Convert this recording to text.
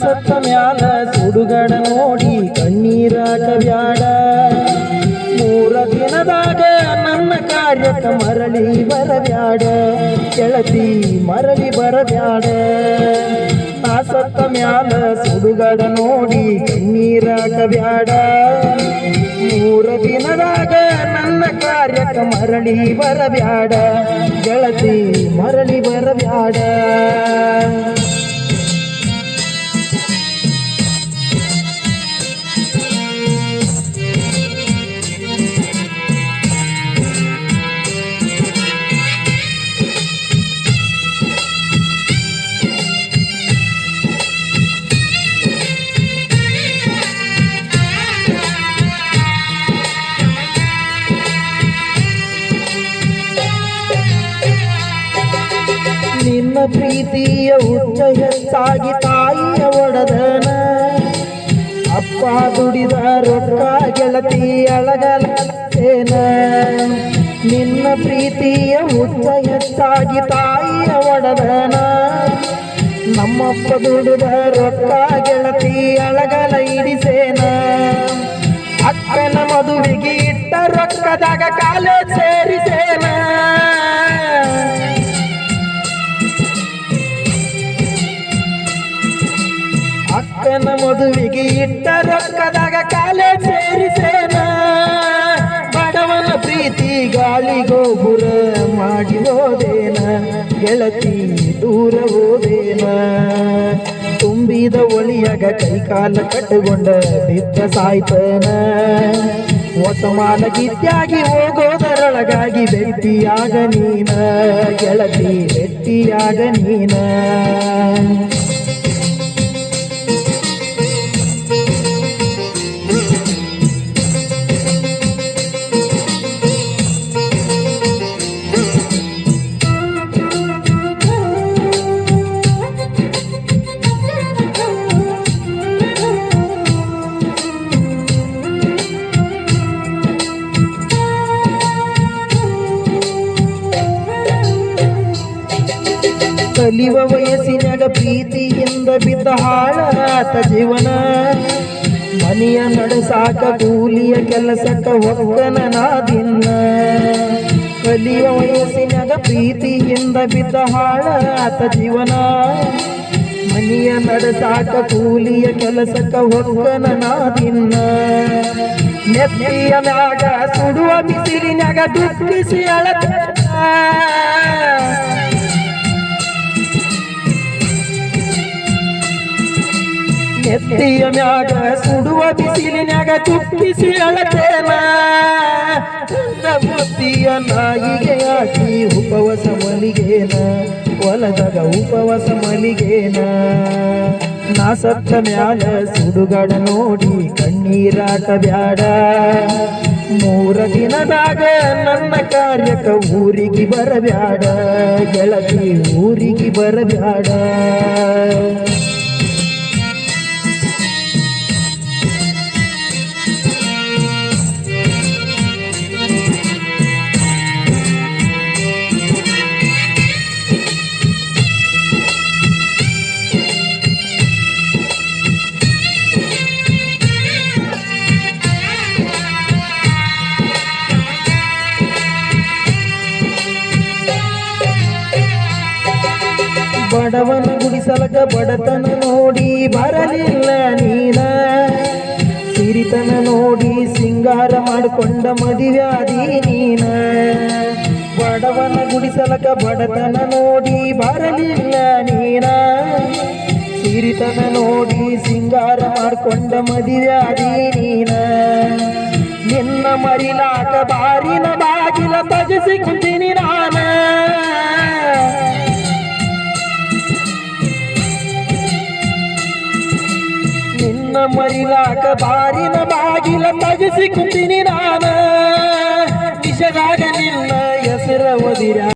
ಸತ್ತ ಮ್ಯಾಲ ಸುಡುಗಡ ನೋಡಿ ಕಣ್ಣೀರಾಕ ಬ್ಯಾಡ. 3 ದಿನದಾಗ ನನ್ನ ಕಾರ್ಯಕ್ಕೆ ಮರಳಿ ಬರಬ್ಯಾಡ ಗೆಳತಿ, ಮರಳಿ ಬರಬ್ಯಾಡ. ನಾ ಸತ್ತ ಮ್ಯಾಲ ಸುಡುಗಡ ನೋಡಿ ಕಣ್ಣೀರಾಕ ಬ್ಯಾಡ. 3 ದಿನದಾಗ ನನ್ನ ಕಾರ್ಯಕ್ಕೆ ಮರಳಿ ಬರಬ್ಯಾಡ ಗೆಳತಿ, ಮರಳಿ ಬರಬ್ಯಾಡ. ನಿನ್ನ ಪ್ರೀತಿಯ ಹುಚ್ಚ ಹೆಚ್ಚಾಗಿ ತಾಯಿಯ ಒಡದನ. ಅಪ್ಪ ದುಡಿದ ರೊಕ್ಕ ಗೆಳತಿ ಅಳಗಲೇನ. ನಿನ್ನ ಪ್ರೀತಿಯ ಹುಚ್ಚ ಹೆಚ್ಚಾಗಿ ತಾಯಿಯ ಒಡದನ. ನಮ್ಮಪ್ಪ ದುಡಿದ ರೊಕ್ಕ ಗೆಳತಿ ಅಳಗಲ ಇಡಿಸೇನ. ಅಕ್ಕನ ಮದುವೆಗೆ ಇಟ್ಟ ರೊಕ್ಕದಾಗ ಕಾಲೇಜ್ ಸೇರಿಸೇನ. ಅಕ್ಕನ ಮದುವೆಗೆ ಇಟ್ಟ ರೊಕ್ಕದಾಗ ಕಾಲೇಜ್ ಸೇರಿಸೇನ. ಬಡವನ ಪ್ರೀತಿ ಗಾಳಿಗೋಪುರ ಮಾಡಿ ಹೋದೇನ ಗೆಳತಿ, ದೂರ ಹೋದೇನ. ತುಂಬಿದ ಒಳಿಯಾಗ ಕೈಕಾಲ ಕಟ್ಟುಕೊಂಡ ಬಿದ್ದ ಸಾಯ್ತನ. ಒಸಮಾನ ಗಿತ್ಯಾಗಿ ಹೋಗೋದರೊಳಗಾಗಿ ಭೆಟ್ಟಿಯಾಗ ನೀನ ಗೆಳತಿ, ಭೆಟ್ಟಿಯಾಗ ನೀನ. ಕಲಿಯುವ ವಯಸ್ಸಿನಾಗ ಪ್ರೀತಿಯಿಂದ ಬಿದ್ದ ಹಾಳಾತ ಜೀವನ. ಮನೆಯ ನಡೆಸಾಕ ಕೂಲಿಯ ಕೆಲಸಕ್ಕ ಒಕ್ಕನ ನಾದಿನ್ನ. ಕಲಿಯುವ ವಯಸ್ಸಿನಾಗ ಪ್ರೀತಿಯಿಂದ ಬಿದ್ದ ಹಾಳಾತ ಜೀವನ. ಮನೆಯ ನಡೆಸಾಕ ಕೂಲಿಯ ಕೆಲಸಕ್ಕ ಒಕ್ಕನ ನಾದಿನ್ನ. ನೆತ್ತಿಯ ಮ್ಯಾಗ ಸುಡುವ ಬಿಸಿಲಿನಾಗ ದುಃಖಿಸಿ ಅಳತ. ನೆತ್ತಿಯ ಮ್ಯಾಗ ಸುಡುವ ಬಿಸಿಲಿನಾಗ ತುಪ್ಪಿಸಿ ಅಳತೇನ. ಬುದ್ಧಿಯ ನಾಯಿಗೆ ಹಾಕಿ ಉಪವಾಸ ಮಲಿಗೇನ, ಹೊಲದಾಗ ಉಪವಾಸ ಮಲಿಗೇನ. ನಾ ಸತ್ತ ಮ್ಯಾಲ ಸುಡುಗಡ ನೋಡಿ ಕಣ್ಣೀರಾಟ ಬ್ಯಾಡ. 3 ದಿನದಾಗ ನನ್ನ ಕಾರ್ಯಕ್ಕೆ ಊರಿಗೆ ಬರಬ್ಯಾಡ ಗೆಳತಿ, ಊರಿಗೆ ಬರಬ್ಯಾಡ. ಬಡವನ ಗುಡಿಸಲಕ ಬಡತನ ನೋಡಿ ಬರಲಿಲ್ಲ ನೀನ. ಸಿರಿತನ ನೋಡಿ ಸಿಂಗಾರ ಮಾಡಿಕೊಂಡ ಮದುವ್ಯಾದಿ ನೀನ. ಬಡವನ ಗುಡಿಸಲಕ ಬಡತನ ನೋಡಿ ಬರಲಿಲ್ಲ ನೀನ. ಸಿರಿತನ ನೋಡಿ ಸಿಂಗಾರ ಮಾಡಿಕೊಂಡ ಮದುವ್ಯಾದಿ ನೀನ. ನಿನ್ನ ಮರಿಲಾಕ ಬಾರಿನ ಬಾಗಿಲ ತಗಿಸಿ ಕುಂತೀನಿ ನಾನ. ನಿನ್ನ ಮರಿಲಾಕ ಬಾರಿನ ಬಾಗಿಲ ತಗಿಸಿ ಕುಂತೀನಿ ನಾನ.